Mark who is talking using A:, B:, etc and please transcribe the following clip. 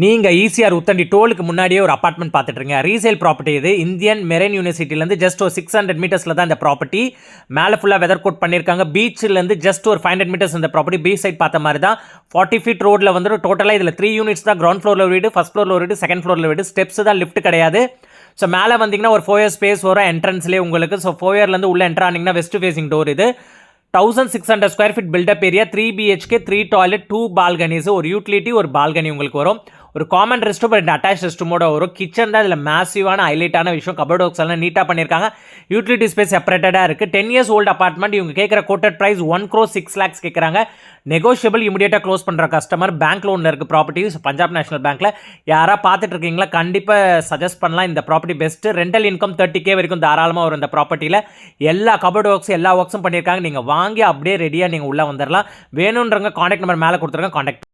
A: நீங்கள் ஈசிஆர் உத்தண்டி டோலுக்கு முன்னாடியே ஒரு அப்பார்ட்மெண்ட் பார்த்துட்டுருங்க. ரீசேல் ப்ராப்பர்ட்டி இது. இந்தியன் மெரைன் யூனிவர்சிட்டிலேருந்து ஜஸ்ட் ஒரு 600 மீட்டர்ஸில் தான் இந்த ப்ராப்பர்ட்டி. மேலே ஃபுல்லாக வெதர் கோட் பண்ணியிருக்காங்க. பீச்சிலேருந்து ஜஸ்ட் ஒரு 500 மீட்டர்ஸ் இந்த ப்ராப்பர்ட்டி. பீச் சைட் பார்த்த மாதிரி தான் 40 ஃபீட் ரோடில் வந்துடும். டோட்டலாக இதில் 3 யூனிட்ஸ் தான். கிரவுண்ட் ஃப்ளோரில் வீடு, ஃபஸ்ட் ஃப்ளோரில் வீடு, செகண்ட் ஃப்ளோரில் வீடு. ஸ்டெப்ஸ் தான், லிஃப்ட் கிடையாது. ஸோ மேலே வந்தீங்கன்னா ஒரு 4 ஸ்பேஸ் வரும் என்ட்ரன்ஸ்லேயே உங்களுக்கு. ஸோ 4 உள்ளே என்ட்ரு ஆனீங்கன்னா வெஸ்ட் ஃபேசிங் டோர் இது. 1600 square feet built up area, 3 BHK, 3 toilet, 2 balconies, ஒரு யூட்டிலிட்டி, ஒரு பால்கனி உங்களுக்கு வரும். ஒரு common rest room, 2 attach rest ரூமோட வரும். கிச்சன் தான் இதில் மேசிவான ஹைலைட்டான விஷயம். கபோர்ட் ஒர்க்ஸ் எல்லாம் நீட்டாக பண்ணியிருக்காங்க. யூட்டிலிட்டி ஸ்பேஸ் செப்பரேட்டடாக இருக்குது. 10 years ஓல்டு அப்பார்ட்மெண்ட். இவங்க கேட்குற கோட்டட் ப்ரைஸ் 1 crore 6 lakhs கேட்குறாங்க. நெகோஷியபிள். இமீடியட்டாக க்ளோஸ் பண்ணுற கஸ்டமர். பேங்க் லோனில் இருக்குது ப்ராப்பர்ட்டிஸ். பஞ்சாப் நேஷனல் பேங்க்கில் யாராக பார்த்துட்டு இருக்கீங்களா, கண்டிப்பாக சஜஸ்ட் பண்ணலாம். இந்த property best. Rental income 30K வரைக்கும் தாராளமாக வரும் இந்த ப்ராப்பர்ட்டியில். எல்லா கபோர்ட் ஒர்க்ஸ், எல்லா ஒர்க்ஸும் பண்ணியிருக்காங்க. நீங்கள் வாங்கி அப்படியே ரெடியாக நீங்கள் உள்ளே வந்துடலாம். வேணுன்றவங்க காண்டாக்ட் நம்பர் மேலே கொடுத்துருங்க, காண்டாக்ட்